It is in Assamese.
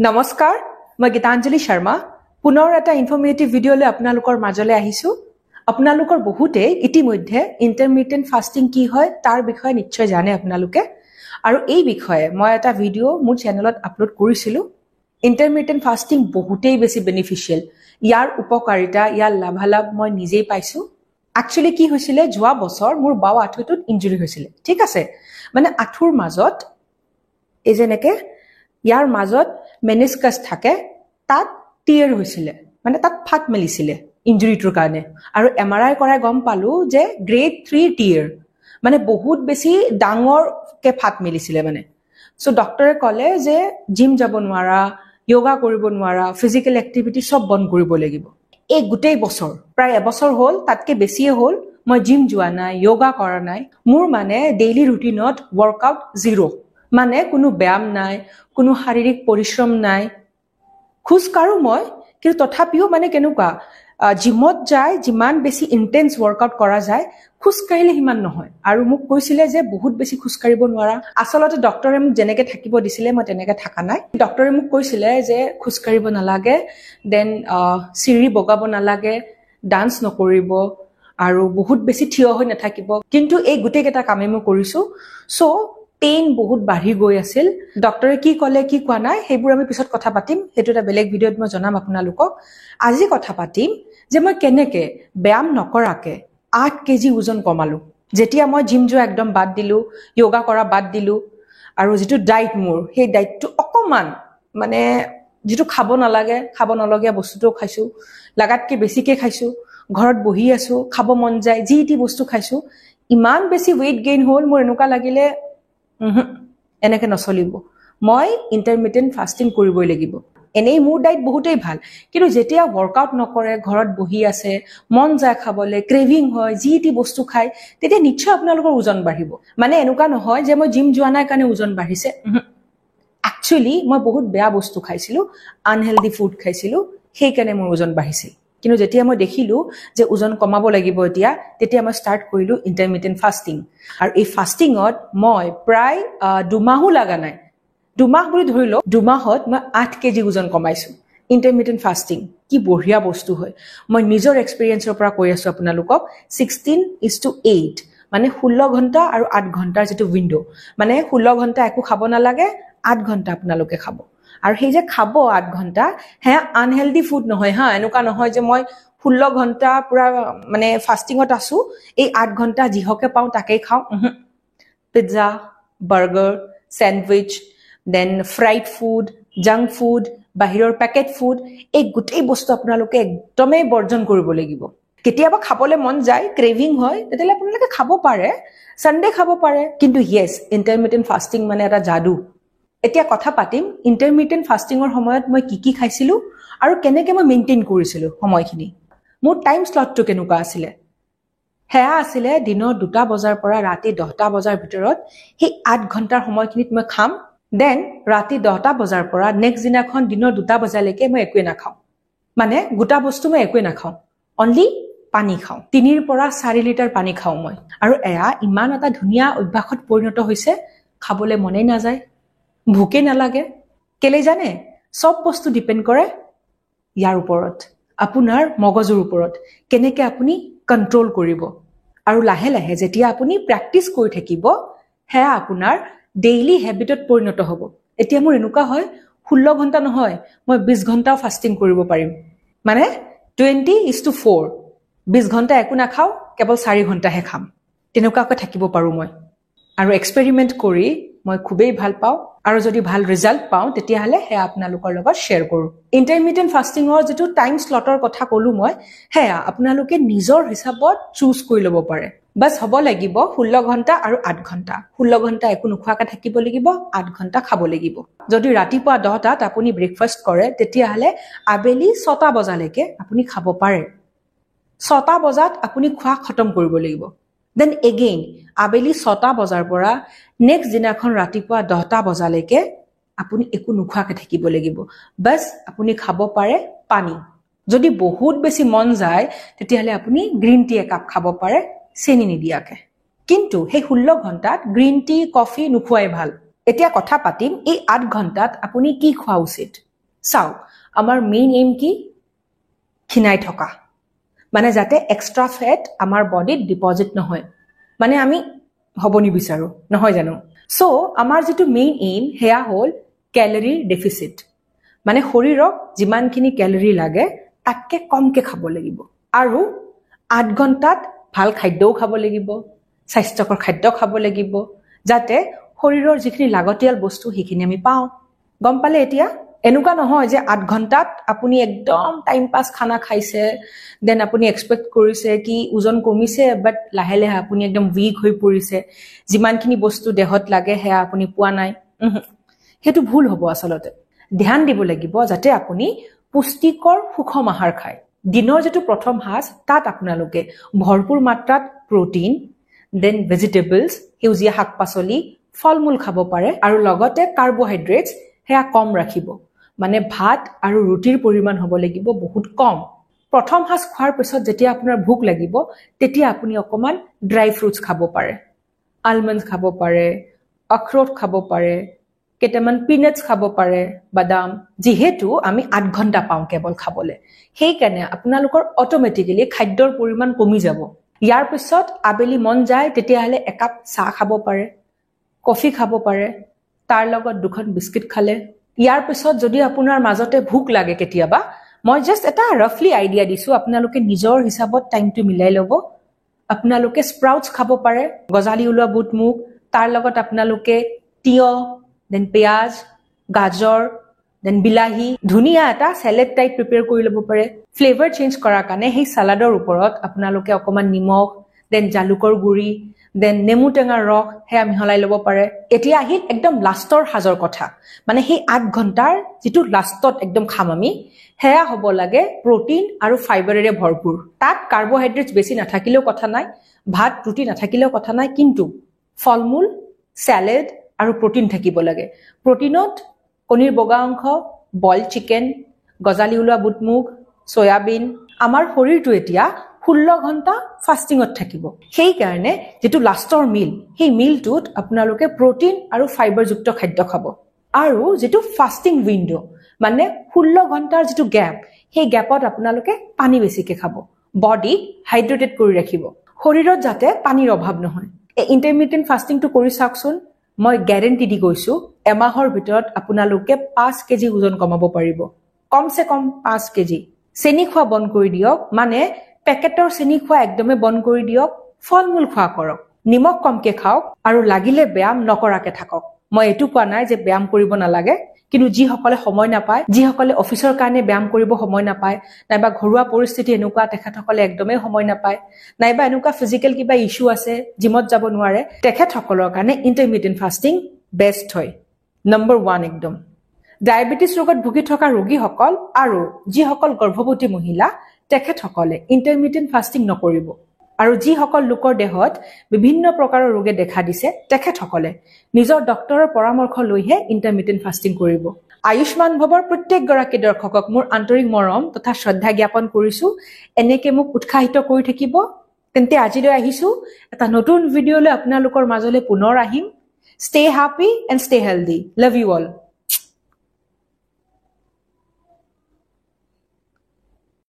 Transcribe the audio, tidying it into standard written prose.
নমস্কাৰ মই গীতাঞ্জলি শৰ্মা পুনৰ এটা ইনফৰমেটিভ ভিডিঅ'লৈ আপোনালোকৰ মাজলৈ আহিছো আপোনালোকৰ বহুতে ইতিমধ্যে ইন্টাৰমিটেন্ট ফাস্টিং কি হয় তাৰ বিষয়ে নিশ্চয় জানে আপোনালোকে আৰু এই বিষয়ে মই এটা ভিডিঅ' মোৰ চেনেলত আপলোড কৰিছিলো ইন্টাৰমিটেন্ট ফাস্টিং বহুতেই বেছি বেনিফিচিয়েল ইয়াৰ উপকাৰিতা ইয়াৰ লাভালাভ মই নিজেই পাইছো একচুয়ালি কি হৈছিল যোৱা বছৰ মোৰ বাও আঠুটোত ইনজুৰি হৈছিল ঠিক আছে মানে আঠুৰ মাজত এই যেনেকে ইয়াৰ মাজত মেনিস্কাস থাকে তাত টিয়াৰ হৈছিল মানে তাত ফাট মেলিছিল ইনজুৰিটোৰ কাৰণে আৰু এমআৰআই কৰাই গম পালো যে গ্ৰেড 3 টিয়াৰ মানে বহুত বেছি ডাঙৰ কে ফাট মেলিছিল মানে সো ডক্টৰে ক'লে যে জিম যাব নোৱাৰা যোগা কৰিব নোৱাৰা ফিজিক্যাল এক্টিভিটি সব বন্ধ কৰিব লাগিব এই গুটেই বছৰ প্ৰায় এবছৰ হ'ল তাতকে বেছিয়ে হ'ল মই জিম যোৱা নাই যোগা কৰা নাই মোৰ মানে ডেইলি ৰুটিনত ওয়াৰ্কআউট জিৰো মানে কোনো ব্যায়াম নাই কোনো শাৰীৰিক পৰিশ্ৰম নাই খুজ কাৰো মই কিন্তু তথাপিও মানে কেনেকুৱা জিমত যায় যিমান বেছি ইন্টেন্স ওয়াৰ্কআউট কৰা যায় খুজ কাঢ়িলে হিমান নহয় আৰু মোক কৈছিলে যে বহুত বেছি খুজ কাঢ়িব নোৱাৰা আসলতে ডক্টৰে মোক যেনেকে থাকিব দিছিলে মই তেনেকে থাকা নাই ডক্টৰে মোক কৈছিলে যে খুজ কাঢ়িব নালাগে দেন চিৰি বগাব নালাগে ডান্স নকৰিব আৰু বহুত বেছি থিয় হৈ নাথাকিব কিন্তু এই গুটেকেটা কামে মই কৰিছো সো পেইন বহুত বাঢ়ি গৈ আছিল ডক্টৰে কি ক'লে কি কোৱা নাই হেবোৰ আমি পিছত কথা পাতিম হেতু এটা বেলেগ ভিডিঅ'ত মই জনাম আপোনালোকক আজি কথা পাতিম যে মই কেনেকে ব্যায়াম নকৰাকে 8 কেজি ওজন কমালো যেতিয়া মই জিম যোৱা একদম বাদ দিলো যোগা কৰা বাদ দিলো আৰু যেটো ডায়েট মোৰ সেই ডায়েটটো অকমান মানে যেটো খাব নালাগে খাব নলগিয়া বস্তুটো খাইছো লাগাতকে বেছিকে খাইছো ঘৰত বহি আছো খাব মন যায় জিটি বস্তু খাইছো ইমান বেছি weight gain হ'ল মোৰ এনেকুৱা লাগিলে এনেকে নচলিব মই ইন্টাৰমিটেন্ট ফাস্টিং কৰিবই লাগিব এনেই মোৰ ডায়েট বহুতেই ভাল কিন্তু যেতিয়া ওয়াৰ্কআউট নকৰে ঘৰত বহি আছে মন যায় খাবলে ক্ৰেভিং হয় জিটি বস্তু খাই তেতিয়া নিশ্চয় আপোনালোকৰ ওজন বাঢ়িব মানে এনেকুৱা নহয় যে মই জিম যোৱা নাই কাৰণে ওজন বাঢ়িছে একচুয়ালি মই বহুত বেয়া বস্তু খাইছিলো আনহেলদি ফুড খাইছিলো সেই কাৰণে মোৰ ওজন বাঢ়িছিল কিন্তু যেতিয়া মই দেখিলো যে ওজন কমাব লাগিব এতিয়া তেতিয়া মই স্টাৰ্ট কৰিলো ইন্টাৰমিটেন্ট ফাস্টিং আৰু এই ফাস্টিংত মই প্ৰায় 2 মাহো লাগা নাই 2 মাহ বুলি ধৰিলো 2 মাহত মই 8 কেজি ওজন কমাইছো ইন্টাৰমিটেন্ট ফাস্টিং কি বঢ়িয়া বস্তু হয় মই নিজৰ এক্সপেৰিয়েন্সৰ পৰা কৈ আছো আপোনালোকক 16:8 মানে 16 ঘণ্টা আৰু 8 ঘণ্টাৰ যেটো উইন্ডো মানে 16 ঘণ্টা একো খাব নালাগে 8 ঘণ্টা আপোনালোকে খাব আৰু সেই যে খাব 8 ঘণ্টা হে আনহেলদি ফুড নহয় হা এনেকুৱা নহয় যে মই 16 ঘণ্টা পুৰা মানে ফাস্টিংত আছো এই 8 ঘণ্টা জিহকে পাও তাকেই খাও pizza burger sandwich then fried food junk food বাহিৰৰ প্যাকেট ফুড এই গুটেই বস্তু আপোনালোকে একদমই বৰ্জন কৰিব লাগিব কেতিয়াবা খাবলৈ মন যায় ক্ৰেভিং হয় তেতিয়ালে আপোনালোকে খাব পাৰে সানডে খাব পাৰে কিন্তু ইয়েস ইন্টাৰমিটেন্ট ফাস্টিং মানে এটা জাদু এতিয়া কথা পাতিম ইন্টাৰমিটেন্ট ফাস্টিংৰ সময়ত মই কি খাইছিলো আৰু কেনেকে মই মেইনটেইন কৰিছিলো সময়খিনি মোৰ টাইম স্লটটো কেনেকুৱা আছিল হেয়া আছিল দিনৰ 2টা বজাৰ পৰা ৰাতি 10টা বজাৰ ভিতৰত সেই 8 ঘণ্টাৰ সময়খিনিত মই খাম দেন ৰাতি 10টা বজাৰ পৰা নেক্সট দিনাখন দিনৰ 2টা বজালৈকে মই একোৱে নাখাও মানে গোটা বস্তু মই একোৱে নাখাও অনলি পানী খাও 3 পৰা 4 লিটাৰ পানী খাও মই আৰু এয়া ইমান এটা ধুনিয়া অভ্যাসত পৰিণত হৈছে খাবলৈ মনে নাযায় ভুকে নালাগে কেলে জানে সব বস্তু ডিপেন্ড কৰে ইয়াৰ ওপৰত আপোনাৰ মগজুৰ ওপৰত কেনেকে আপুনি কন্ট্ৰোল কৰিব আৰু লাহে লাহে যেতিয়া আপুনি প্ৰ্যাকটিস কৰি থাকিব হেয়া আপোনাৰ ডেইলি হেবিটত পৰিণত হ'ব এতিয়া মোৰ এনেকুৱা হয় 16 ঘণ্টা নহয় মই 20 ঘণ্টাও ফাস্টিং কৰিব পাৰিম মানে 20:4 20 ঘণ্টা একো নাখাও কেৱল 4 ঘণ্টাহে খাম তেনেকুৱাকৈ থাকিব পাৰো মই আৰু এক্সপেৰিমেন্ট কৰি মই খুবেই ভাল পাও আৰু যদি ভাল ৰিজাল্ট পাও তেতিয়া হলে হে আপোনালোকৰ লগত শেয়াৰ কৰো ইন্টাৰমিটেন্ট ফাস্টিংৰ যেটো টাইম স্লটৰ কথা কলো মই হেয়া আপোনালোকে নিজৰ হিচাপত চুজ কৰি লব পাৰে বাস হ'ব লাগিব 16 ঘণ্টা আৰু 8 ঘণ্টা 16 ঘণ্টা একো নোখোৱাকৈ থাকিব লাগিব 8 ঘণ্টা খাব লাগিব যদি ৰাতিপুৱা 10টাত আপুনি ব্ৰেকফাষ্ট কৰে তেতিয়া হলে আবেলি 6টা বজালৈকে আপুনি খাব পাৰে 6টা বজাত আপুনি খোৱা খতম কৰিব লাগিব দেন এগেইন আবেলি 6টা বজাৰ পৰা নেক্সট দিনাখন ৰাতিপুৱা 10টা বজালৈকে আপুনি একো নোখোৱাকৈ থাকিব লাগিব বাস আপুনি খাব পাৰে পানী যদি বহুত বেছি মন যায় তেতিয়া হলে আপুনি গ্ৰীণ টি একাপ খাব পাৰে চেনি নিদিয়াকে কিন্তু সেই 16 ঘণ্টাত গ্ৰীণ টি কফি নোখোৱাই ভাল এতিয়া কথা পাতিম এই 8 ঘণ্টাত আপুনি কি খোৱা উচিত চাওক আমাৰ মেইন এইম কি খিনাই থকা মানে যাতে এক্সট্ৰা ফেট আমাৰ বডিত ডিপজিট নহয় মানে আমি হ'ব নিবিচাৰো নহয় জানো সো আমাৰ যেটো মেইন এইম হেয়া হ'ল ক্যালোৰি ডেফিসিট মানে শৰীৰক যিমানখিনি ক্যালোৰি লাগে তাতকে কমকে খাব লাগিব আৰু 8 ঘণ্টাত ভাল খাদ্যও খাব লাগিব স্বাস্থ্যকৰ খাদ্য খাব লাগিব যাতে শৰীৰৰ যিখিনি লাগতিয়াল বস্তু হিখিনি আমি পাওঁ গম পালে এতিয়া এনেকুৱা নহয় যে 8 ঘণ্টাত আপুনি একদম টাইম পাস খানা খাইছে দেন আপুনি এক্সপেক্ট কৰিছে কি ওজন কমিছে বাট লাহে লাহে আপুনি একদম উইক হৈ পৰিছে যিমানখিনি বস্তু দেহত লাগে হেয়া আপুনি পোৱা নাই হেতু ভুল হ'ব আসলতে ধ্যান দিব লাগিব যাতে আপুনি পুষ্টিকৰ সুষম আহাৰ খায় দিনৰ যেটো প্ৰথম হাজ তাত আপোনালোকে ভৰপুৰ মাত্ৰাত প্ৰটিন দেন ভেজিটেবলছ হেউজিয়া শাকপাচলি ফলমূল খাব পাৰে আৰু লগতে কাৰ্বোহাইড্ৰেটছ হেয়া কম ৰাখিব মানে ভাত আৰু ৰুটিৰ পৰিমাণ হ'ব লাগিব বহুত কম প্ৰথম হাজ খোৱাৰ পিছত যেতিয়া আপোনাৰ ভোক লাগিব তেতিয়া আপুনি অকমান ড্ৰাই ফ্ৰুটছ খাব পাৰে আলমণ্ডছ খাব পাৰে অখৰোট খাব পাৰে কেটামান পিনাটছ খাব পাৰে বাদাম যেহেতু আমি 8 ঘণ্টা পাওঁ কেৱল খাবলে সেই কাৰণে আপোনালোকৰ অটোমেটিক্যালি খাদ্যৰ পৰিমাণ কমি যাব ইয়াৰ পিছত আবেলি মন যায় তেতিয়া হলে একাপ চাহ খাব পাৰে কফি খাব পাৰে তাৰ লগত দুখন বিস্কিট খালে ইয়াৰ পিছত যদি আপোনাৰ মাজতে ভোক লাগে কেতিয়াবা মই জাস্ট এটা ৰাফলি আইডিয়া দিছো আপোনালোকে নিজৰ হিচাপত টাইমটো মিলাই ল'ব আপোনালোকে স্প্ৰাউটছ খাব পাৰে গজালি ওলোৱা বুট মুগ তাৰ লগত আপোনালোকে তিয়হ দেন পিয়াজ গাজৰ দেন বিলাহী ধুনিয়া এটা সালাড টাইপ প্ৰিপেয়াৰ কৰি ল'ব পাৰে ফ্লেভাৰ চেঞ্জ কৰাৰ কাৰণে সেই সালাডৰ ওপৰত আপোনালোকে অকমান নিমখ দেন জালুকৰ গুৰি দেন নেমু টেঙাৰ ৰস হেয়া মিহলাই ল'ব পাৰে এতিয়া আহিল একদম লাষ্টৰ হাজৰ কথা মানে সেই 8 ঘণ্টাৰ যেটো লাষ্টত একদম খাম আমি হেয়া হ'ব লাগে প্ৰটিন আৰু ফাইবাৰেৰে ভৰপুৰ তাত কাৰ্বোহাইড্ৰেটছ বেছি নাথাকিলেও কথা নাই ভাত ৰুটি নাথাকিলেও কথা নাই কিন্তু ফলমূল সালাড আৰু প্ৰটিন থাকিব লাগে প্ৰটিনত কণীৰ বগা অংশ বইল চিকেন গজালি ওলোৱা বুট মুগ সয়াবিন আমাৰ শৰীৰটো এতিয়া 16 ঘণ্টা ফাস্টিংত থাকিব সেই কাৰণে যেটো লাষ্টৰ মিল সেই মিলটোত আপোনালোকে প্ৰটিন আৰু ফাইবাৰযুক্ত খাদ্য খাব আৰু যেটো ফাস্টিং উইন্ডো মানে 16 ঘণ্টাৰ যেটো গ্যাপ সেই গ্যাপত আপোনালোকে পানী বেছিকে খাব বডি হাইড্ৰেটেড কৰি ৰাখিব শৰীৰত যাতে পানীৰ অভাৱ নহয় এই ইন্টাৰমিটেন্ট ফাস্টিংটো কৰি চাওকচোন মই গ্যাৰান্টি দি কৈছো এমাহৰ ভিতৰত আপোনালোকে 5 কেজি ওজন কমাব পাৰিব কমসে কম 5 কেজি চেনি খোৱা বন্ধ কৰি দিয়ক মানে পেকেটৰ চেনি খোৱা একদমে বন্ধ কৰি দিয়ক ফলমূল খোৱা কৰক নিমখ কমকে খাওক আৰু লাগিলে ব্যায়াম নকৰাকে থাকক মই এটো কোৱা নাই যে ব্যায়াম কৰিব নালাগে কিন্তু যি সকলে সময় নাপায় যি সকলে অফিচৰ কাৰণে ব্যায়াম কৰিব সময় নাপায় নাইবা ঘৰুৱা পৰিস্থিতি এনেকুৱা তেখেতসকলে একদমে সময় নাপায় নাইবা এনেকুৱা ফিজিক্যাল কিবা ইস্যু আছে জিমত যাব নোৱাৰে তেখেতসকলৰ কাৰণে ইন্টাৰমিটেন্ট ফাস্টিং বেষ্ট হয় নম্বৰ 1 একদম ডায়াবেটিস ৰোগত ভুগি থকা ৰোগীসকল আৰু যিসকল গৰ্ভৱতী মহিলা তেখেতসকলে ইন্টাৰমিটেন্ট ফাস্টিং নকৰিব আৰু যিসকল লোকৰ দেহত বিভিন্ন প্ৰকাৰৰ ৰোগে দেখা দিছে তেখেতসকলে নিজৰ ডক্টৰৰ পৰামৰ্শ লৈহে ইন্টাৰমিটেন্ট ফাস্টিং কৰিব আয়ুষ্মান ভৱৰ প্ৰত্যেক গৰাকী দৰ্শকক মোৰ আন্তৰিক মৰম তথা শ্ৰদ্ধা জ্ঞাপন কৰিছো এনেকে মোক উৎসাহিত কৰি থাকিব তেন্তে আজিলৈ আহিছো এটা নতুন ভিডিঅলৈ আপোনালোকৰ মাজলৈ পুনৰ আহিম stay happy and stay healthy love you all